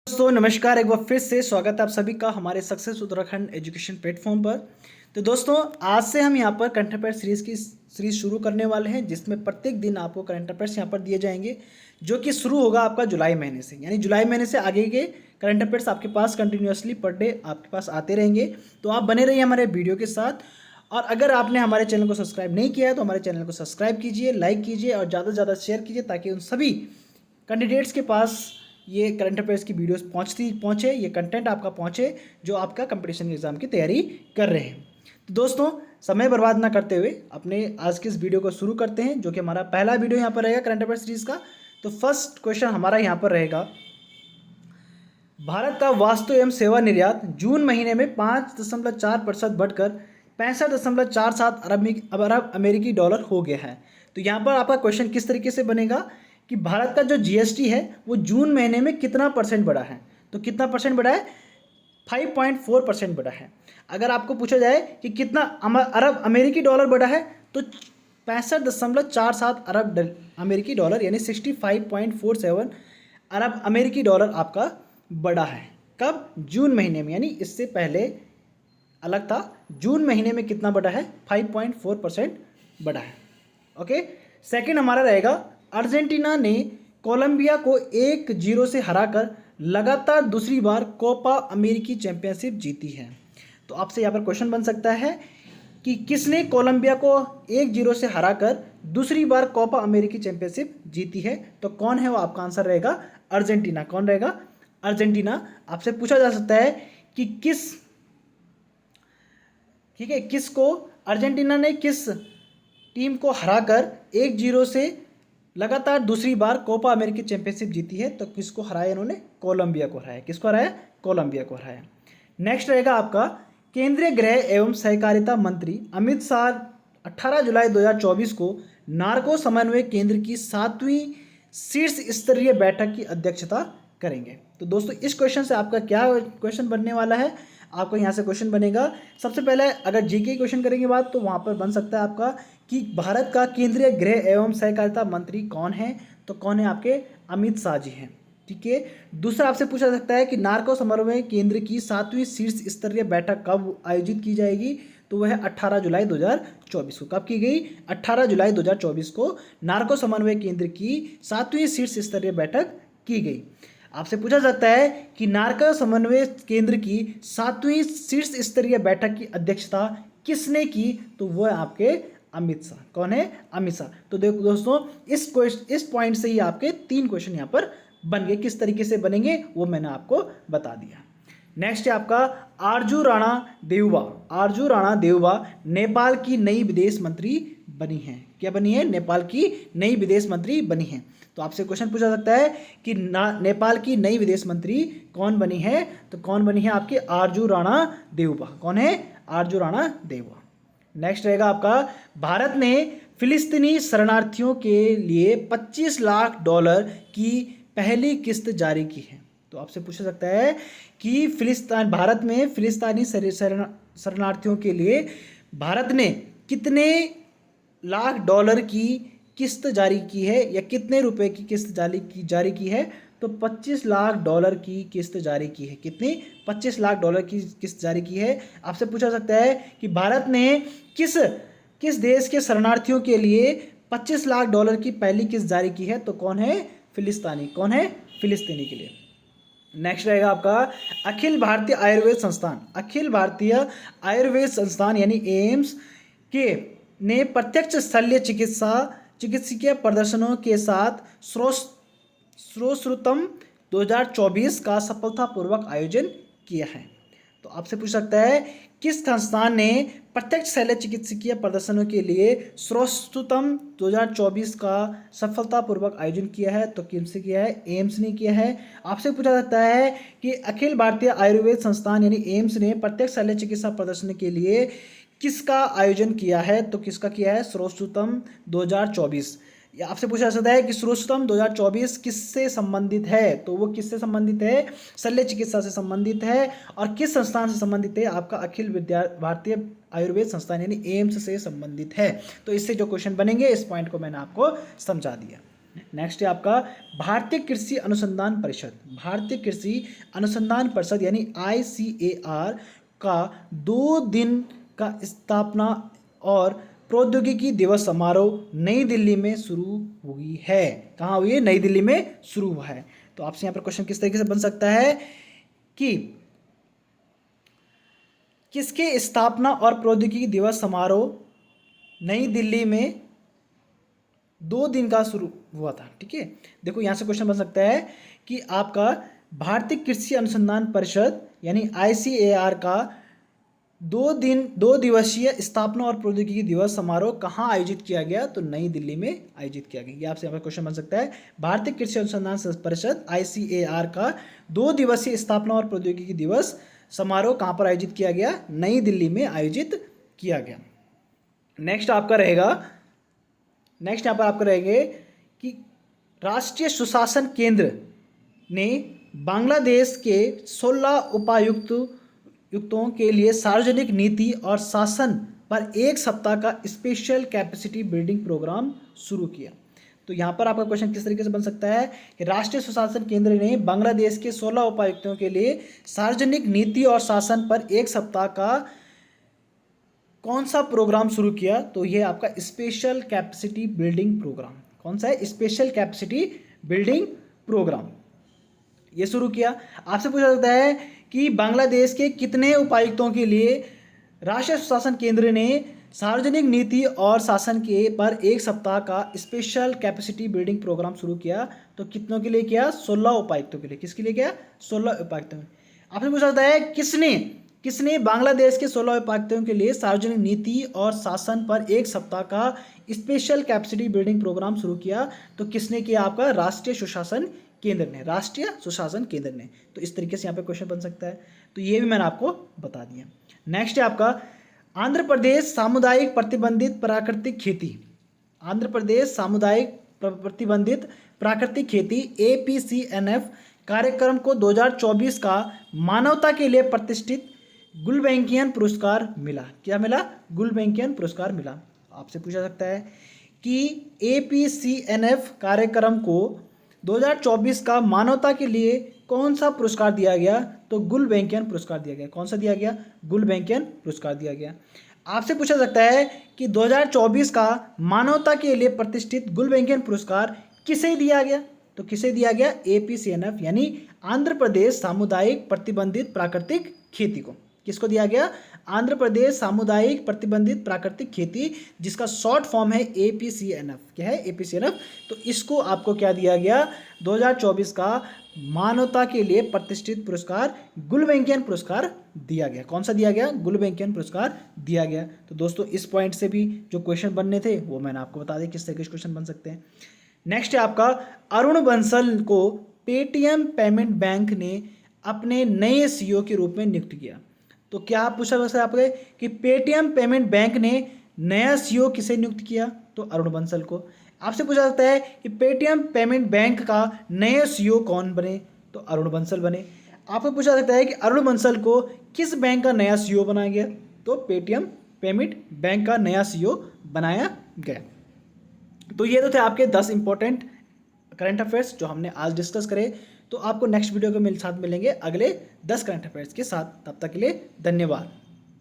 दोस्तों नमस्कार, एक बार फिर से स्वागत है आप सभी का हमारे सक्सेस उत्तराखंड एजुकेशन प्लेटफॉर्म पर। तो दोस्तों आज से हम यहाँ पर करंट अफेयर सीरीज शुरू करने वाले हैं, जिसमें प्रत्येक दिन आपको करंट अफेयर्स यहाँ पर दिए जाएंगे, जो कि शुरू होगा आपका जुलाई महीने से। यानी जुलाई महीने से आगे के करंट अफेयर्स आपके पास कंटिन्यूसली पर डे आपके पास आते रहेंगे। तो आप बने रहिए हमारे वीडियो के साथ। और अगर आपने हमारे चैनल को सब्सक्राइब नहीं किया है तो हमारे चैनल को सब्सक्राइब कीजिए, लाइक कीजिए और ज़्यादा से ज़्यादा शेयर कीजिए, ताकि उन सभी कैंडिडेट्स के पास ये करंट अफेयर्स की वीडियोस पहुँचे, ये कंटेंट आपका पहुँचे जो आपका कंपटीशन एग्ज़ाम की तैयारी कर रहे हैं। तो दोस्तों समय बर्बाद ना करते हुए अपने आज के इस वीडियो को शुरू करते हैं, जो कि हमारा पहला वीडियो यहाँ पर रहेगा करंट अफेयर सीरीज़ का। तो फर्स्ट क्वेश्चन हमारा यहाँ पर रहेगा, भारत का वस्तु एवं सेवा निर्यात जून महीने में 5.4% बढ़कर 65.47 अरब अमेरिकी डॉलर हो गया है। तो यहाँ पर आपका क्वेश्चन किस तरीके से बनेगा कि भारत का जो जीएसटी है वो जून महीने में कितना परसेंट बढ़ा है। तो कितना परसेंट बढ़ा है? 5.4% बढ़ा है। अगर आपको पूछा जाए कि कितना अरब अमेरिकी डॉलर बढ़ा है, तो 65.47 अरब अमेरिकी डॉलर यानी 65.47 अरब अमेरिकी डॉलर आपका बढ़ा है। कब? जून महीने में, यानी इससे पहले अलग था। जून महीने में कितना बढ़ा है? 5.4% बढ़ा है। ओके, सेकंड हमारा रहेगा, अर्जेंटीना ने कोलंबिया को 1-0 से हराकर लगातार दूसरी बार कोपा अमेरिकी चैंपियनशिप जीती है। तो आपसे यहाँ पर क्वेश्चन बन सकता है कि किसने कोलंबिया को 1-0 से हराकर दूसरी बार कोपा अमेरिकी चैंपियनशिप जीती है? तो कौन है वो? आपका आंसर रहेगा अर्जेंटीना। कौन रहेगा? अर्जेंटीना। आपसे पूछा जा सकता है कि किसको अर्जेंटीना ने किस टीम को हराकर 1-0 से लगातार दूसरी बार कोपा अमेरिकी चैंपियनशिप जीती है? तो किसको हराया इन्होंने? कोलंबिया को हराया। किसको हराया? कोलंबिया को हराया। नेक्स्ट रहेगा आपका, केंद्रीय गृह एवं सहकारिता मंत्री अमित शाह 18 जुलाई 2024 को नार्को समन्वय केंद्र की 7वीं शीर्ष स्तरीय बैठक की अध्यक्षता करेंगे। तो दोस्तों इस क्वेश्चन से आपका क्या क्वेश्चन बनने वाला है? आपको यहाँ से क्वेश्चन बनेगा, सबसे पहले अगर जीके क्वेश्चन करेंगे बात, तो वहाँ पर बन सकता है आपका कि भारत का केंद्रीय गृह एवं सहकारिता मंत्री कौन है? तो कौन है? आपके अमित शाह जी हैं। ठीक है। दूसरा आपसे पूछा जा सकता है कि नार्को समन्वय केंद्र की 7वीं शीर्ष स्तरीय बैठक कब आयोजित की जाएगी? तो वह है 18 जुलाई 2024 को। कब की गई? 18 जुलाई 2024 को नार्को समन्वय केंद्र की 7वीं शीर्ष स्तरीय बैठक की गई। आपसे पूछा जाता है कि नार्को समन्वय केंद्र की 7वीं शीर्ष स्तरीय बैठक की अध्यक्षता किसने की? तो वह आपके अमित शाह। कौन है? अमित शाह। तो देखो दोस्तों इस पॉइंट से ही आपके 3 क्वेश्चन यहाँ पर बन गए। किस तरीके से बनेंगे वो मैंने आपको बता दिया। नेक्स्ट है आपका आरजू राणा देउबा। आरजू राणा देउबा नेपाल की नई विदेश मंत्री बनी है। क्या बनी है? नेपाल की नई विदेश मंत्री बनी है। तो आपसे क्वेश्चन पूछा सकता है कि नेपाल की नई विदेश मंत्री कौन बनी है? तो कौन बनी है? आपकी आरजू राणा देउबा। कौन है? आरजू राणा देउबा। नेक्स्ट रहेगा आपका, भारत ने फिलिस्तीनी शरणार्थियों के लिए 25 लाख डॉलर की पहली किस्त जारी की है। तो आपसे पूछा सकता है कि भारत में फिलिस्तीनी शरणार्थियों के लिए भारत ने कितने लाख डॉलर की किस्त जारी की है, या कितने रुपए की किस्त जारी की है? तो 25 लाख डॉलर की किस्त जारी की है। कितनी? 25 लाख डॉलर की किस्त जारी की है। आपसे पूछा सकता है कि भारत ने किस देश के शरणार्थियों के लिए 25 लाख डॉलर की पहली किस्त जारी की है? तो कौन है? फिलिस्तीनी। कौन है? फिलिस्तीनी के लिए। नेक्स्ट रहेगा आपका, अखिल भारतीय आयुर्वेद संस्थान। अखिल भारतीय आयुर्वेद संस्थान यानी एम्स के ने प्रत्यक्ष शल्य चिकित्सकीय प्रदर्शनों के साथ श्रोश्रुतम 2024 का सफलतापूर्वक आयोजन किया है। तो आपसे पूछ सकता है किस संस्थान ने प्रत्यक्ष शल्य चिकित्सकीय प्रदर्शनों के लिए श्रोश्रुतम 2024 का सफलतापूर्वक आयोजन किया है? तो किसने किया है? एम्स ने किया है। आपसे पूछा सकता है कि अखिल भारतीय आयुर्वेद संस्थान यानी एम्स ने प्रत्यक्ष शल्य चिकित्सा प्रदर्शन के लिए किसका आयोजन किया है? तो किसका किया है? श्रोश्रुतम 2024। आपसे पूछा जा सकता है कि श्रोश्रुतम 2024 किससे संबंधित है? तो वो किससे संबंधित है? शल्य चिकित्सा से संबंधित है। और किस संस्थान से संबंधित है? आपका अखिल भारतीय आयुर्वेद संस्थान यानी एम्स से संबंधित है। तो इससे जो क्वेश्चन बनेंगे, इस पॉइंट को मैंने आपको समझा दिया। नेक्स्ट है आपका भारतीय कृषि अनुसंधान परिषद। भारतीय कृषि अनुसंधान परिषद यानी ICAR का 2 दिन का स्थापना और प्रौद्योगिकी दिवस समारोह नई दिल्ली में शुरू हुई है। कहाँ हुई है? नई दिल्ली में शुरू हुआ है। तो आपसे यहाँ पर क्वेश्चन किस तरीके से बन सकता है कि किसके स्थापना और प्रौद्योगिकी दिवस समारोह नई दिल्ली में 2 दिन का शुरू हुआ था। ठीक है, देखो यहाँ से क्वेश्चन बन सकता है कि आपका भारतीय कृषि अनुसंधान परिषद यानी ICAR का 2 दिवसीय स्थापना और प्रौद्योगिकी दिवस समारोह कहाँ आयोजित किया गया? तो नई दिल्ली में आयोजित किया गया। ये आपसे यहाँ पर क्वेश्चन बन सकता है। भारतीय कृषि अनुसंधान परिषद ICAR का 2 दिवसीय स्थापना और प्रौद्योगिकी दिवस समारोह कहाँ पर आयोजित किया गया? नई दिल्ली में आयोजित किया गया। नेक्स्ट यहाँ पर आपका रहेंगे कि राष्ट्रीय सुशासन केंद्र ने बांग्लादेश के 16 उपायुक्तों के लिए सार्वजनिक नीति और शासन पर 1 सप्ताह का स्पेशल कैपेसिटी बिल्डिंग प्रोग्राम शुरू किया। तो यहाँ पर आपका क्वेश्चन किस तरीके से बन सकता है कि राष्ट्रीय सुशासन केंद्र ने बांग्लादेश के 16 उपायुक्तों के लिए सार्वजनिक नीति और शासन पर 1 सप्ताह का कौन सा प्रोग्राम शुरू किया? तो ये आपका स्पेशल कैपेसिटी बिल्डिंग प्रोग्राम। कौन सा है? स्पेशल कैपेसिटी बिल्डिंग प्रोग्राम ये शुरू किया। आपसे पूछा जाता है कि बांग्लादेश के कितने उपायुक्तों के लिए राष्ट्रीय सुशासन केंद्र ने सार्वजनिक नीति और शासन के पर 1 सप्ताह का स्पेशल कैपेसिटी बिल्डिंग प्रोग्राम शुरू किया? तो कितनों के लिए किया? 16 उपायुक्तों के लिए। किसके लिए किया? 16 उपायुक्तों। आपसे पूछा जाता है किसने बांग्लादेश के 16 उपायुक्तों के लिए सार्वजनिक नीति और शासन पर 1 सप्ताह का स्पेशल कैपेसिटी बिल्डिंग प्रोग्राम शुरू किया? तो किसने किया? आपका राष्ट्रीय सुशासन केंद्र ने। राष्ट्रीय सुशासन केंद्र ने। तो इस तरीके से यहाँ पे क्वेश्चन बन सकता है। तो ये भी मैंने आपको बता दिया। नेक्स्ट है आपका आंध्र प्रदेश सामुदायिक प्रतिबंधित प्राकृतिक खेती। आंध्र प्रदेश सामुदायिक प्रतिबंधित प्राकृतिक खेती APCNF कार्यक्रम को 2024 का मानवता के लिए प्रतिष्ठित गुलबैंकियन पुरस्कार मिला। क्या मिला? गुलबैंकियन पुरस्कार मिला। आपसे पूछा सकता है कि APCNF कार्यक्रम को 2024 का मानवता के लिए कौन सा पुरस्कार दिया गया? तो गुलबैंकियन पुरस्कार दिया गया। कौन सा दिया गया? गुलबैंकियन पुरस्कार दिया गया। आपसे पूछा सकता है कि 2024 का मानवता के लिए प्रतिष्ठित गुलबैंकियन पुरस्कार किसे दिया गया? तो किसे दिया गया? APCNF यानी आंध्र प्रदेश सामुदायिक प्रतिबंधित प्राकृतिक खेती को। किसको दिया गया? आंध्र प्रदेश सामुदायिक प्रतिबंधित प्राकृतिक खेती, जिसका शॉर्ट फॉर्म है APCNF। क्या है? APCNF। तो इसको आपको क्या दिया गया? 2024 का मानवता के लिए प्रतिष्ठित पुरस्कार गुलबैंकियन पुरस्कार दिया गया। कौन सा दिया गया? गुलबैंकियन पुरस्कार दिया गया। तो दोस्तों इस पॉइंट से भी जो क्वेश्चन बनने थे वो मैंने आपको बता दिया किस तरीके से क्वेश्चन बन सकते हैं। नेक्स्ट है आपका अरुण बंसल को पेटीएम पेमेंट बैंक ने अपने नए CEO के रूप में नियुक्त किया। तो क्या पूछा वैसे आपके कि पेटीएम पेमेंट बैंक ने नया CEO किसे नियुक्त किया? तो अरुण बंसल को। आपसे पूछा जाता है कि पेटीएम पेमेंट बैंक का नए CEO कौन बने? तो अरुण बंसल बने। आपको पूछा जाता है कि अरुण बंसल को किस बैंक का नया CEO बनाया गया? तो पेटीएम पेमेंट बैंक का नया CEO बनाया गया। तो ये तो थे आपके 10 इंपॉर्टेंट करंट अफेयर्स जो हमने आज डिस्कस करे। तो आपको नेक्स्ट वीडियो के साथ मिलेंगे अगले 10 करंट अफेयर्स के साथ। तब तक के लिए धन्यवाद।